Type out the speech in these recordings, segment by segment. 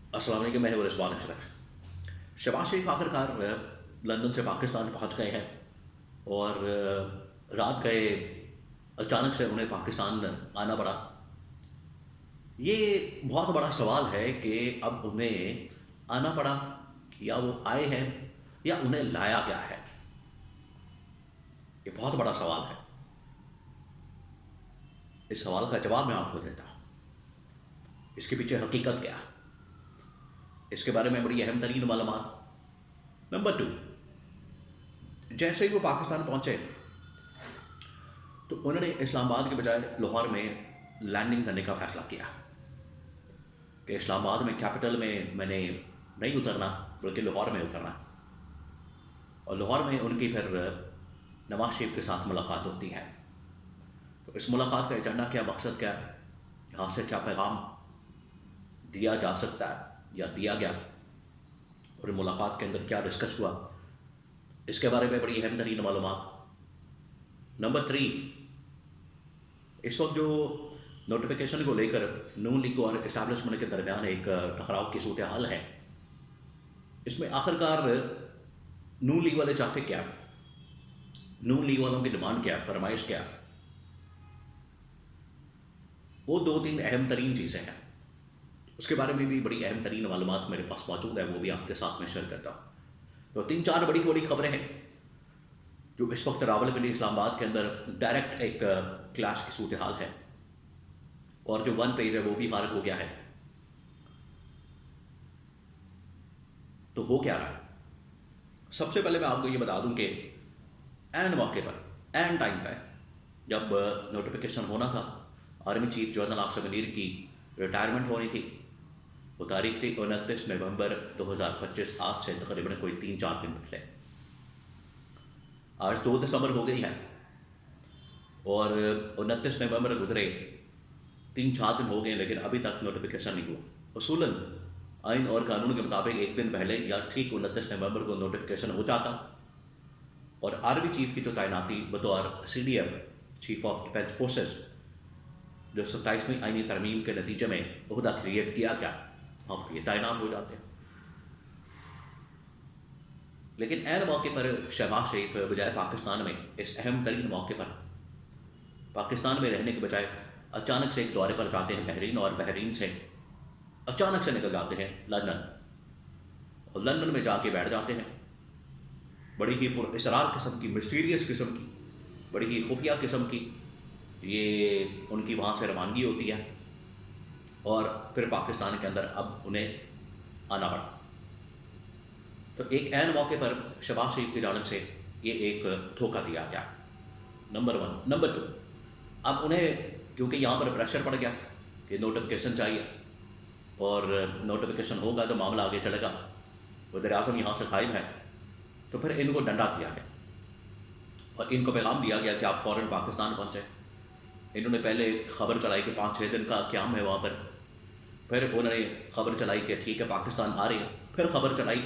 السلام علیکم، میں ہوں رضوان اشرف۔ شہباز شریف آخر کار لندن سے پاکستان پہنچ گئے ہیں اور رات گئے اچانک سے انہیں پاکستان آنا پڑا۔ یہ بہت بڑا سوال ہے کہ اب انہیں آنا پڑا یا وہ آئے ہیں یا انہیں لایا گیا ہے۔ یہ بہت بڑا سوال ہے۔ اس سوال کا جواب میں آپ کو دیتا ہوں۔ اس کے پیچھے حقیقت کیا ہے، اس کے بارے میں بڑی اہم ترین معلومات۔ نمبر 2، جیسے ہی وہ پاکستان پہنچے تو انہوں نے اسلام آباد کے بجائے لاہور میں لینڈنگ کرنے کا فیصلہ کیا کہ اسلام آباد میں کیپٹل میں نے نہیں اترنا بلکہ لاہور میں اترنا۔ اور لاہور میں ان کی پھر نواز شریف کے ساتھ ملاقات ہوتی ہے۔ تو اس ملاقات کا ایجنڈا کیا، مقصد کیا، یہاں سے کیا پیغام دیا جا سکتا ہے یا دیا گیا، اور ملاقات کے اندر کیا ڈسکس ہوا، اس کے بارے میں بڑی اہم ترین معلومات۔ نمبر 3، اس وقت جو نوٹیفیکیشن کو لے کر نون لیگ اور اسٹیبلشمنٹ کے درمیان ایک ٹکراؤ کی صورتحال ہے، اس میں آخر کار نون لیگ والے چاہتے کیا، نون لیگ والوں کی ڈیمانڈ کیا، فرمائش کیا، وہ 2-3 اہم ترین چیزیں ہیں۔ اس کے بارے میں بھی بڑی اہم ترین معلومات میرے پاس موجود ہے، وہ بھی آپ کے ساتھ میں شیئر کرتا ہوں۔ تو 3-4 بڑی بڑی خبریں ہیں جو اس وقت راولپنڈی اسلام آباد کے اندر ڈائریکٹ ایک کلاش کی صورتحال ہے، اور جو 1 پیج ہے وہ بھی فارغ ہو گیا ہے۔ تو ہو کیا رہا ہے؟ سب سے پہلے میں آپ کو یہ بتا دوں کہ عین موقع پر، عین ٹائم پہ جب نوٹیفیکیشن ہونا تھا، army chief general Asif Munir کی ریٹائرمنٹ ہونی تھی، وہ تاریخ تھی 29 نومبر 2025، آج سے تقریباً کوئی 3-4 دن پہلے۔ آج 2 دسمبر ہو گئی ہے اور 29 نومبر گزرے، 3-4 دن ہو گئے، لیکن ابھی تک نوٹیفیکیشن نہیں ہوا۔ اصولاً آئین اور قانون کے مطابق ایک دن پہلے یا ٹھیک 29 نومبر کو نوٹیفیکیشن ہو جاتا، اور آرمی چیف کی جو تعیناتی بطور CDF chief of defence forces, جو 27ویں آئینی ترمیم کے نتیجے میں عہدہ کریٹ کیا گیا، اب یہ تعینات ہو جاتے ہیں۔ لیکن عین موقع پر شہباز شریف بجائے پاکستان میں، اس اہم ترین موقع پر پاکستان میں رہنے کے بجائے اچانک سے ایک دورے پر جاتے ہیں بحرین، اور بحرین سے اچانک سے نکل جاتے ہیں لندن، اور لندن میں جا کے بیٹھ جاتے ہیں۔ بڑی ہی پر اسرار قسم کی، مسٹیریس قسم کی، بڑی ہی خفیہ قسم کی یہ ان کی وہاں سے روانگی ہوتی ہے، اور پھر پاکستان کے اندر اب انہیں آنا پڑا۔ تو ایک عین موقع پر شہباز شریف کی جانب سے یہ ایک دھوکہ دیا گیا، نمبر 1۔ نمبر 2، اب انہیں کیونکہ یہاں پر پریشر پڑ گیا کہ نوٹیفیکیشن چاہیے، اور نوٹیفیکیشن ہوگا تو معاملہ آگے چلے گا، وزیر اعظم یہاں سے غائب ہے، تو پھر ان کو ڈنڈا دیا گیا اور ان کو پیغام دیا گیا کہ آپ فوراً پاکستان پہنچیں۔ انہوں نے پہلے خبر چلائی کہ 5-6 دن کا قیام ہے وہاں پر، پھر انہوں نے خبر چلائی کہ ٹھیک ہے پاکستان آ رہے ہیں، پھر خبر چلائی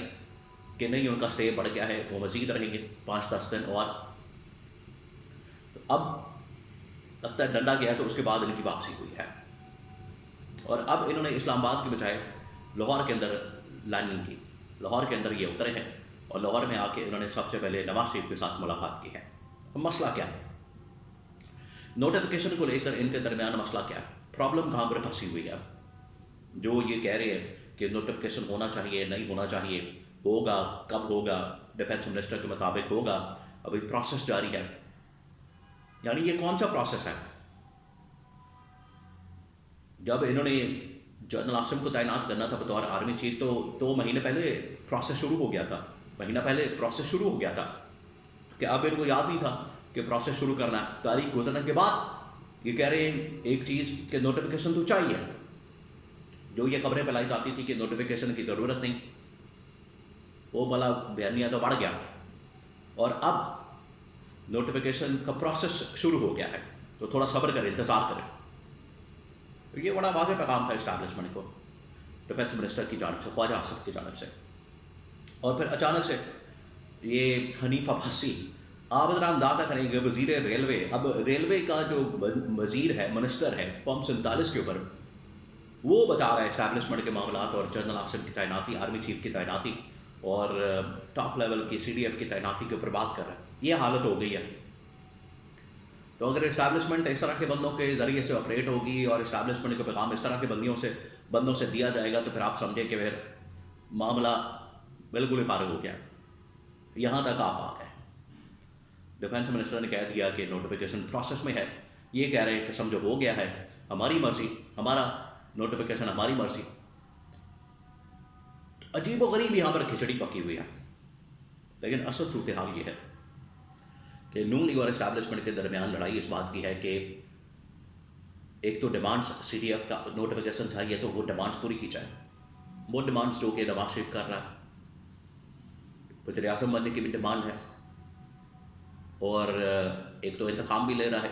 کہ نہیں، ان کا اسٹے بڑھ گیا ہے، وہ مزید رہیں گے 5-10 دن اور۔ تو اب لگتا ہے ڈنڈا گیا، تو اس کے بعد ان کی واپسی ہوئی ہے، اور اب انہوں نے اسلام آباد کے بجائے لاہور کے اندر لینڈنگ کی، لاہور کے اندر یہ اترے ہیں، اور لاہور میں آ کے انہوں نے سب سے پہلے نواز شریف کے ساتھ ملاقات کی ہے۔ مسئلہ کیا ہے؟ نوٹیفیکیشن کو لے کر ان کے درمیان مسئلہ کیا ہے؟ پرابلم کہاں پر پھنسی ہوئی ہے؟ جو یہ کہہ رہے ہیں کہ نوٹیفیکیشن ہونا چاہیے، نہیں ہونا چاہیے، ہوگا، کب ہوگا، ڈیفینس منسٹر کے مطابق ہوگا، ابھی پروسیس جاری ہے۔ یعنی یہ کون سا پروسیس ہے؟ جب انہوں نے جنرل عاصم کو تعینات کرنا تھا بطور آرمی چیف، تو 2 مہینے پہلے پروسیس شروع ہو گیا تھا، مہینہ پہلے پروسیس شروع ہو گیا تھا، کہ اب ان کو یاد نہیں تھا کہ پروسیس شروع کرنا ہے۔ تاریخ گزرنے کے بعد یہ کہہ رہے ہیں ایک چیز کہ نوٹیفیکیشن تو چاہیے، جو یہ خبریں پھیلائی جاتی تھی کہ نوٹیفیکیشن کی ضرورت نہیں، وہ بلا بیانیہ تو بڑھ گیا، اور اب نوٹیفیکیشن کا پروسیس شروع ہو گیا ہے، تو تھوڑا صبر کریں، انتظار کریں۔ تو یہ بڑا واضح پیغام تھا اسٹیبلشمنٹ کو، ڈیفینس منسٹر کی جانب سے، خواجہ آصف کی جانب سے۔ اور پھر اچانک سے یہ حنیف عباسی، آپ ذرا اندازہ کریں گے، وزیر ریلوے، اب ریلوے کا جو وزیر ہے، منسٹر ہے، فارم 47 کے اوپر وہ بتا رہا ہے اسٹیبلشمنٹ کے معاملات اور جنرل عاصم کی تعیناتی، آرمی چیف کی تعیناتی اور ٹاپ لیول کی CDF کی تعیناتی کے اوپر بات کر رہا ہے. یہ حالت ہو گئی ہے. تو اگر اسٹیبلشمنٹ اس طرح کے بندوں کے ذریعے سے آپریٹ ہوگی اور اسٹیبلشمنٹ کا پیغام اس طرح کے بندوں سے دیا جائے گا تو پھر آپ سمجھیں کہ پھر معاملہ بالکل ہی فارغ ہو گیا. یہاں تک آپ آ گئے. ڈیفینس منسٹر نے کہہ دیا کہ نوٹیفیکیشن پروسیس میں ہے. یہ کہہ رہے ہیں کہ سمجھو ہو گیا ہے، ہماری مرضی، ہمارا نوٹیفیکیشن ہماری مرضی. عجیب و غریب یہاں پر کھچڑی پکی ہوئی ہے. لیکن اصل صورتحال یہ ہے کہ نون لیگ اور اسٹیبلشمنٹ کے درمیان لڑائی اس بات کی ہے کہ ایک تو ڈیمانڈس CDF کا نوٹیفیکیشن چاہیے تو وہ ڈیمانڈس پوری کی جائے. وہ ڈیمانڈس جو کہ نواز شریف کر رہا ہے، وزیر اعظم بننے کی بھی ڈیمانڈ ہے، اور ایک تو انتقام بھی لے رہا ہے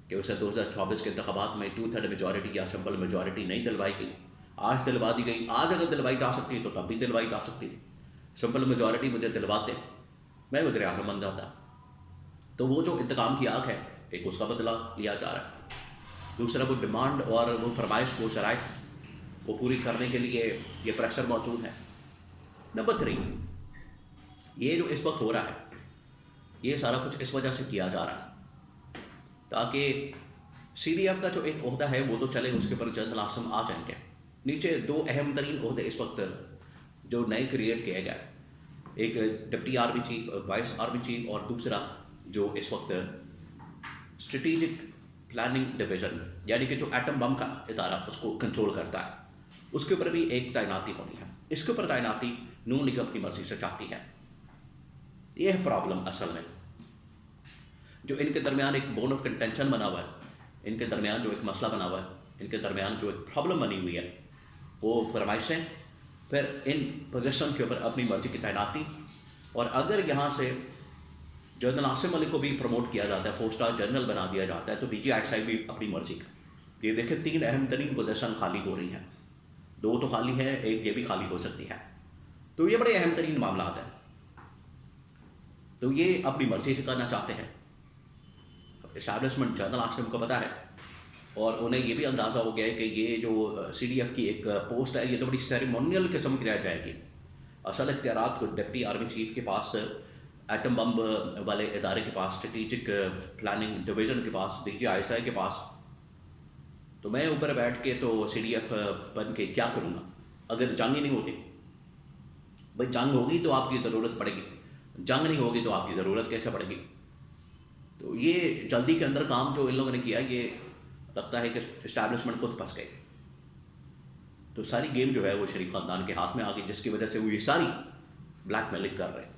کہ اسے 2024 کے انتخابات میں 2/3 میجورٹی یا سمپل میجورٹی نہیں دلوائی گئی. آج دلوا دی گئی. آج اگر دلوائی جا سکتی تو تب بھی دلوائی جا سکتی تھی. سمپل میجورٹی مجھے دلواتے، میں وزیر اعظم بن جاتا. تو وہ جو انتقام کی آگ ہے، ایک اس کا بدلہ لیا جا رہا ہے. دوسرا وہ ڈیمانڈ اور وہ فرمائش کو شرائط کو پوری کرنے کے لیے یہ پریشر موجود ہے. نمبر 3، یہ جو اس وقت ہو رہا ہے یہ سارا کچھ اس وجہ سے کیا جا رہا ہے تاکہ CDF کا جو ایک عہدہ ہے وہ تو چلے، اس کے اوپر جنرل عاصم آ جائیں گے. نیچے 2 اہم ترین عہدے اس وقت جو نئے کریٹ کیے گئے، ایک deputy army chief, vice army chief, اور دوسرا جو اس وقت اسٹریٹجک پلاننگ ڈویژن، یعنی کہ جو ایٹم بم کا ادارہ اس کو کنٹرول کرتا ہے، اس کے اوپر بھی ایک تعیناتی ہونی ہے. اس کے اوپر تعیناتی نون لیگ اپنی مرضی سے چاہتی ہے. یہ ہے پرابلم اصل میں جو ان کے درمیان ایک بون آف کنٹینشن بنا ہوا ہے، ان کے درمیان جو ایک مسئلہ بنا ہوا ہے، ان کے درمیان جو ایک پرابلم بنی ہوئی ہے، وہ فرمائشیں، پھر ان پوزیشن کے اوپر اپنی مرضی کی تعیناتی. اور اگر یہاں سے جنرل عاصم علی کو بھی پروموٹ کیا جاتا ہے، 4 اسٹار جنرل بنا دیا جاتا ہے، تو DGI بھی اپنی مرضی کا. یہ دیکھیں 3 اہم ترین پوزیشن خالی ہو رہی ہیں. 2 تو خالی ہیں، ایک یہ بھی خالی ہو سکتی ہے. تو یہ بڑے اہم ترین معاملات ہیں. تو یہ اپنی مرضی سے کرنا چاہتے ہیں. اسٹیبلشمنٹ جنرل عاصم کو پتہ ہے، اور انہیں یہ بھی اندازہ ہو گیا ہے کہ یہ جو CDF کی ایک پوسٹ ہے یہ تو بڑی سیریمونیل قسم کی رہ جائے گی. اصل اختیارات کو ڈپٹی آرمی چیف کے پاس، ایٹم بم والے ادارے کے پاس، اسٹریٹجک پلاننگ ڈویژن کے پاس، DGI کے پاس. تو میں اوپر بیٹھ کے تو CDF بن کے کیا کروں گا اگر جنگ ہی نہیں ہوتی؟ بھائی جنگ ہوگی تو آپ کی ضرورت پڑے گی، جنگ نہیں ہوگی تو آپ کی ضرورت کیسے پڑے گی؟ تو یہ جلدی کے اندر کام جو ان لوگوں نے کیا، یہ لگتا ہے کہ اسٹیبلشمنٹ خود پھنس گئی. تو ساری گیم جو ہے وہ شریف خاندان کے ہاتھ میں آ گئی، جس کی وجہ سے وہ یہ ساری بلیک میلنگ کر رہے ہیں.